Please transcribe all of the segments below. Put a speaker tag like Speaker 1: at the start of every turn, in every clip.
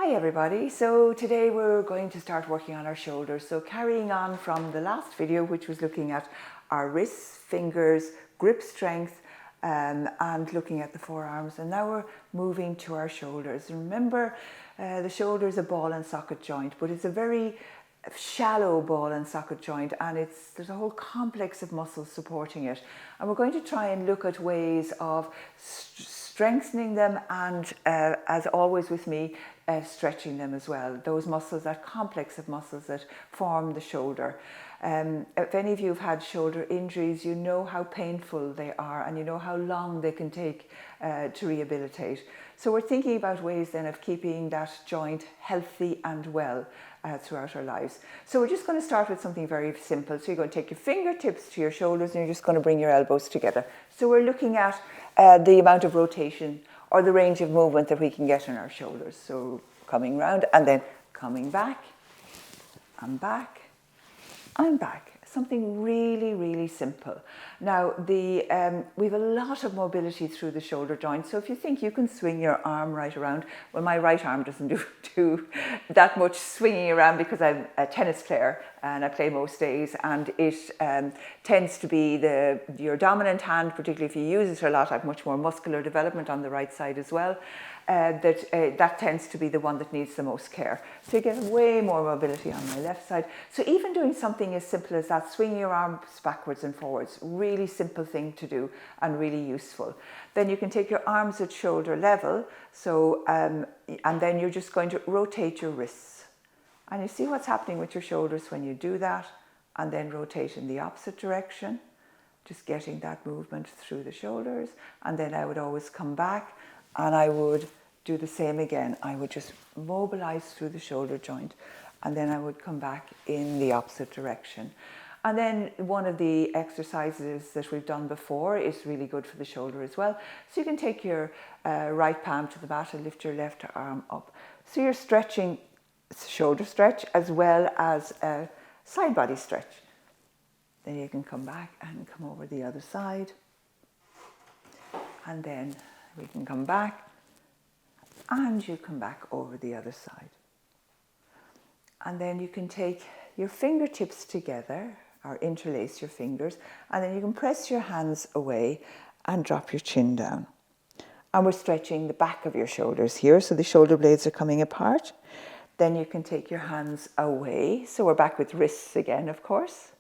Speaker 1: Hi everybody, so today we're going to start working on our shoulders. So carrying on from the last video, which was looking at our wrists, fingers, grip strength, and looking at the forearms, and now we're moving to our shoulders. Remember, the shoulder is a ball and socket joint, but it's a very shallow ball and socket joint, and there's a whole complex of muscles supporting it, and we're going to try and look at ways of strengthening them and as always with me, stretching them as well. Those muscles, that complex of muscles that form the shoulder. If any of you have had shoulder injuries, you know how painful they are and you know how long they can take to rehabilitate. So we're thinking about ways then of keeping that joint healthy and well throughout our lives. So we're just going to start with something very simple. So you're going to take your fingertips to your shoulders and you're just going to bring your elbows together. So we're looking at the amount of rotation or the range of movement that we can get in our shoulders. So coming round and then coming back and back and back. Something really, really simple. Now, we have a lot of mobility through the shoulder joint. So if you think you can swing your arm right around, well, my right arm doesn't do that much swinging around because I'm a tennis player and I play most days, and it tends to be your dominant hand, particularly if you use it a lot. I have much more muscular development on the right side as well. That tends to be the one that needs the most care. So you get way more mobility on my left side. So even doing something as simple as that, swinging your arms backwards and forwards, really simple thing to do and really useful. Then you can take your arms at shoulder level, so and then you're just going to rotate your wrists. And you see what's happening with your shoulders when you do that, and then rotate in the opposite direction, just getting that movement through the shoulders. And then I would always come back and I would do the same again. I would just mobilize through the shoulder joint, and then I would come back in the opposite direction. And then one of the exercises that we've done before is really good for the shoulder as well. So you can take your right palm to the mat and lift your left arm up. So you're stretching shoulder stretch as well as a side body stretch. Then you can come back and come over the other side. And then we can come back and you come back over the other side. And then you can take your fingertips together or interlace your fingers, and then you can press your hands away and drop your chin down. And we're stretching the back of your shoulders here, so the shoulder blades are coming apart. Then you can take your hands away, so we're back with wrists again, of course.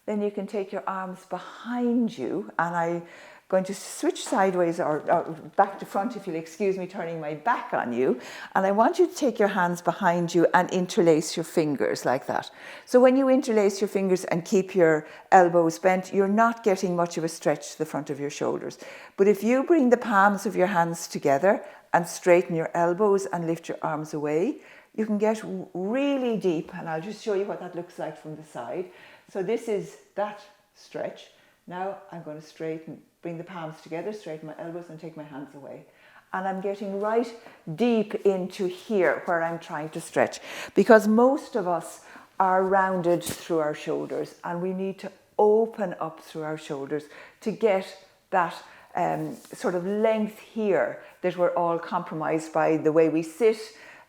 Speaker 1: Then you can take your arms behind you, and I'm going to switch sideways or back to front, if you'll excuse me, turning my back on you. And I want you to take your hands behind you and interlace your fingers like that. So when you interlace your fingers and keep your elbows bent, you're not getting much of a stretch to the front of your shoulders. But if you bring the palms of your hands together and straighten your elbows and lift your arms away, you can get really deep. And I'll just show you what that looks like from the side. So this is that stretch. Now I'm going to bring the palms together, straighten my elbows and take my hands away. And I'm getting right deep into here where I'm trying to stretch, because most of us are rounded through our shoulders and we need to open up through our shoulders to get that sort of length here that we're all compromised by the way we sit.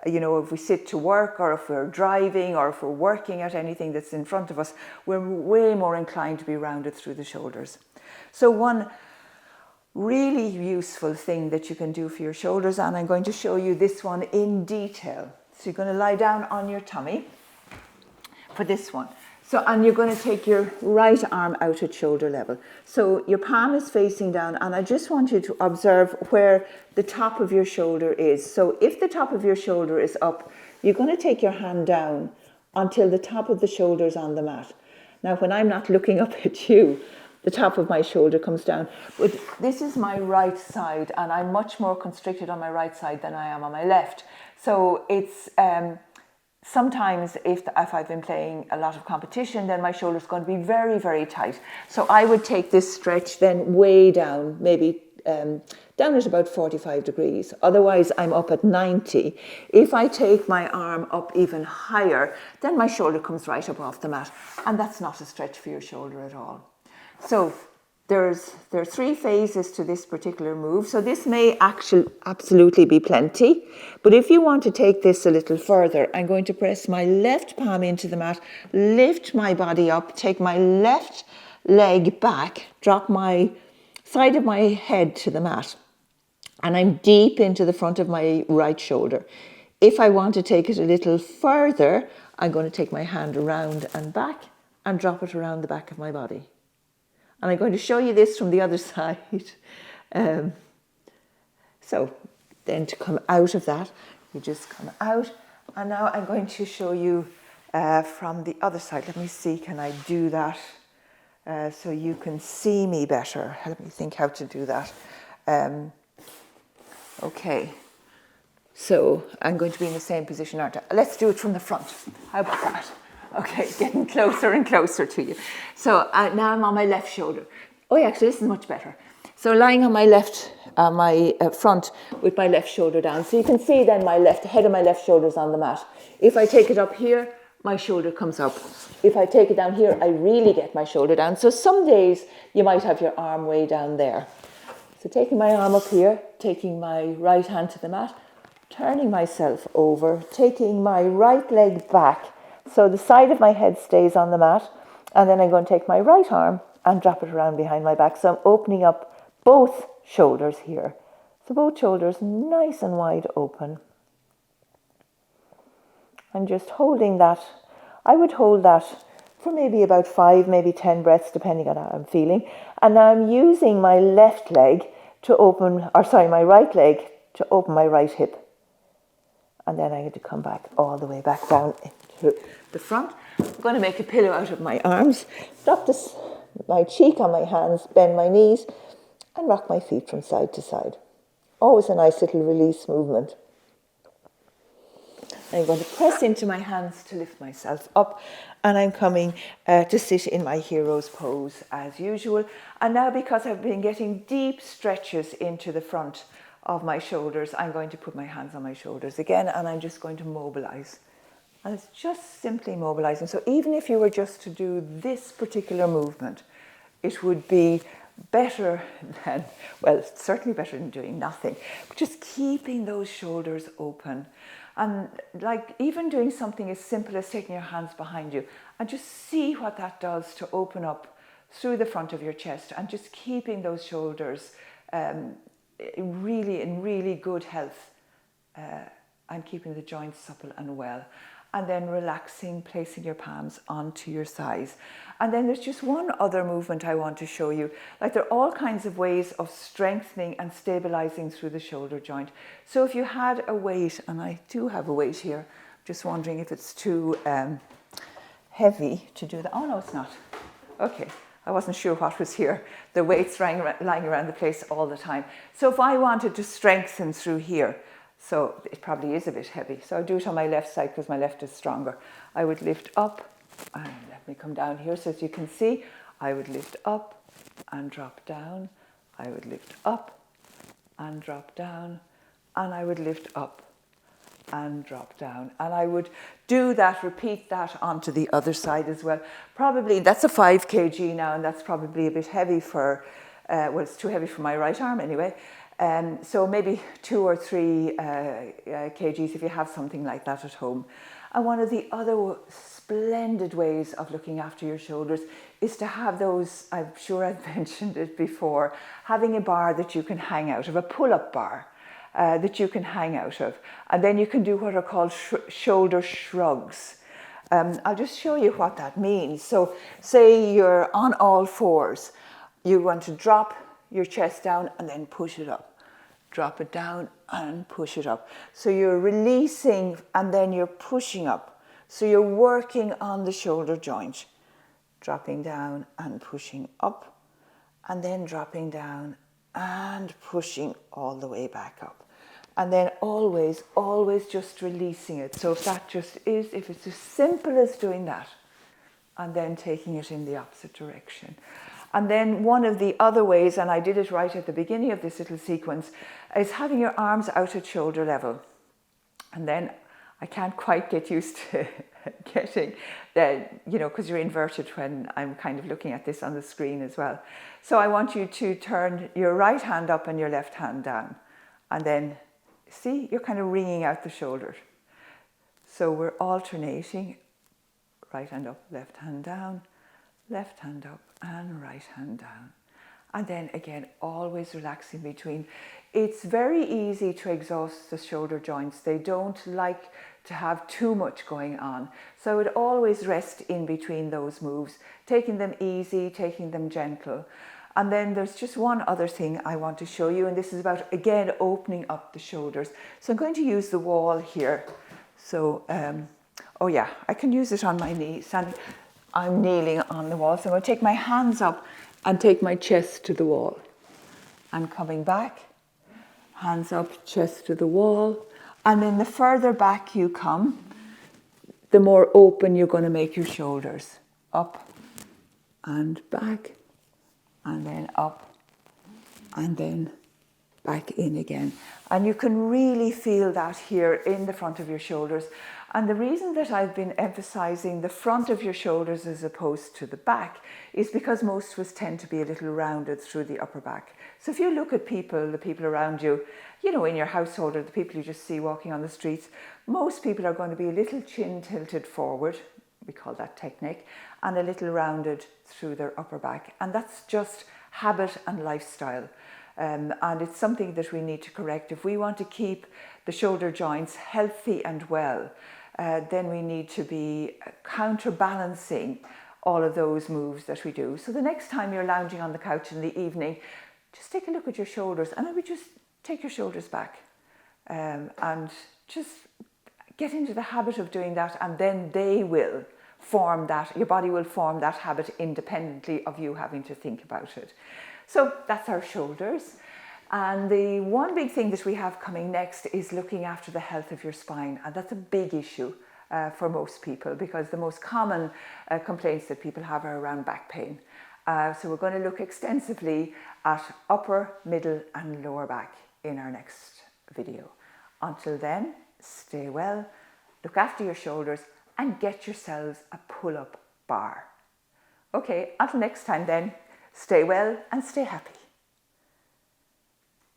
Speaker 1: You know, if we sit to work or if we're driving or if we're working at anything that's in front of us, we're way more inclined to be rounded through the shoulders. So one really useful thing that you can do for your shoulders, and I'm going to show you this one in detail. So you're going to lie down on your tummy for this one. So, and you're going to take your right arm out at shoulder level. So your palm is facing down, and I just want you to observe where the top of your shoulder is. So if the top of your shoulder is up, you're going to take your hand down until the top of the shoulder is on the mat. Now, when I'm not looking up at you, the top of my shoulder comes down. But this is my right side, and I'm much more constricted on my right side than I am on my left. So it's sometimes if I've been playing a lot of competition, then my shoulder's going to be very, very tight. So I would take this stretch then way down, maybe down at about 45 degrees. Otherwise, I'm up at 90. If I take my arm up even higher, then my shoulder comes right up off the mat. And that's not a stretch for your shoulder at all. So there are 3 phases to this particular move. So this may actually absolutely be plenty. But if you want to take this a little further, I'm going to press my left palm into the mat, lift my body up, take my left leg back, drop my side of my head to the mat. And I'm deep into the front of my right shoulder. If I want to take it a little further, I'm going to take my hand around and back and drop it around the back of my body. And I'm going to show you this from the other side. So then to come out of that, you just come out. And now I'm going to show you from the other side. Let me see, can I do that so you can see me better? Let me think how to do that. Okay, so I'm going to be in the same position, aren't I? Let's do it from the front. How about that? Okay, getting closer and closer to you. So now I'm on my left shoulder. Oh yeah, actually this is much better. So lying on my left, my front with my left shoulder down. So you can see then my head of my left shoulder is on the mat. If I take it up here, my shoulder comes up. If I take it down here, I really get my shoulder down. So some days you might have your arm way down there. So taking my arm up here, taking my right hand to the mat, turning myself over, taking my right leg back, so the side of my head stays on the mat, and then I'm going to take my right arm and drop it around behind my back. So I'm opening up both shoulders here. So both shoulders nice and wide open. I'm just holding that. I would hold that for maybe about 5, maybe 10 breaths, depending on how I'm feeling. And now I'm using my left leg to open, my right leg to open my right hip. And then I get to come back all the way back down into the front. I'm going to make a pillow out of my arms, drop my cheek on my hands, bend my knees, and rock my feet from side to side. Always a nice little release movement. I'm going to press into my hands to lift myself up, and I'm coming to sit in my hero's pose as usual. And now, because I've been getting deep stretches into the front of my shoulders, I'm going to put my hands on my shoulders again, and I'm just going to mobilize. And it's just simply mobilizing. So even if you were just to do this particular movement, it would be better than, well, certainly better than doing nothing, but just keeping those shoulders open. And like even doing something as simple as taking your hands behind you and just see what that does to open up through the front of your chest, and just keeping those shoulders really in really good health and keeping the joints supple and well. And then relaxing, placing your palms onto your thighs. And then there's just one other movement I want to show you. Like there are all kinds of ways of strengthening and stabilizing through the shoulder joint. So if you had a weight, and I do have a weight here, just wondering if it's too heavy to do that. Oh no, it's not. Okay, I wasn't sure what was here. The weight's lying around the place all the time. So if I wanted to strengthen through here, so it probably is a bit heavy. So I'll do it on my left side because my left is stronger. I would lift up, and let me come down here so as you can see. I would lift up and drop down. I would lift up and drop down. And I would lift up and drop down. And I would do that, repeat that onto the other side as well. Probably, that's a 5 kg now, and that's probably a bit heavy for, well, it's too heavy for my right arm anyway. So maybe 2 or 3 kgs if you have something like that at home. And one of the other splendid ways of looking after your shoulders is to have those, I'm sure I've mentioned it before, having a bar that you can hang out of, a pull-up bar that you can hang out of. And then you can do what are called shoulder shrugs. I'll just show you what that means. So say you're on all fours. You want to drop your chest down and then push it up. Drop it down and push it up. So you're releasing and then you're pushing up. So you're working on the shoulder joint. Dropping down and pushing up, and then dropping down and pushing all the way back up. And then always just releasing it. So if it's as simple as doing that, and then taking it in the opposite direction. And then one of the other ways, and I did it right at the beginning of this little sequence, is having your arms out at shoulder level. And then I can't quite get used to getting that, because you're inverted when I'm kind of looking at this on the screen as well. So I want you to turn your right hand up and your left hand down. And then, see, you're kind of wringing out the shoulders. So we're alternating, right hand up, left hand down, left hand up and right hand down. And then again, always relaxing between. It's very easy to exhaust the shoulder joints. They don't like to have too much going on. So I would always rest in between those moves, taking them easy, taking them gentle. And then there's just one other thing I want to show you, and this is about, again, opening up the shoulders. So I'm going to use the wall here. So, oh yeah, I can use it on my knees. And I'm kneeling on the wall. So I'm going to take my hands up and take my chest to the wall. I'm coming back, hands up, chest to the wall. And then the further back you come, the more open you're going to make your shoulders. Up and back, and then up, and then back in again. And you can really feel that here in the front of your shoulders. And the reason that I've been emphasizing the front of your shoulders as opposed to the back is because most of us tend to be a little rounded through the upper back. So if you look at people, the people around you, in your household or the people you just see walking on the streets, most people are going to be a little chin tilted forward, we call that technique, and a little rounded through their upper back. And that's just habit and lifestyle. And it's something that we need to correct. If we want to keep the shoulder joints healthy and well, then we need to be counterbalancing all of those moves that we do. So the next time you're lounging on the couch in the evening, just take a look at your shoulders and maybe just take your shoulders back and just get into the habit of doing that, and then they will form that, your body will form that habit independently of you having to think about it. So that's our shoulders. And the one big thing that we have coming next is looking after the health of your spine. And that's a big issue for most people, because the most common complaints that people have are around back pain. So we're going to look extensively at upper, middle and lower back in our next video. Until then, stay well, look after your shoulders and get yourselves a pull-up bar. Okay, until next time then, stay well and stay happy.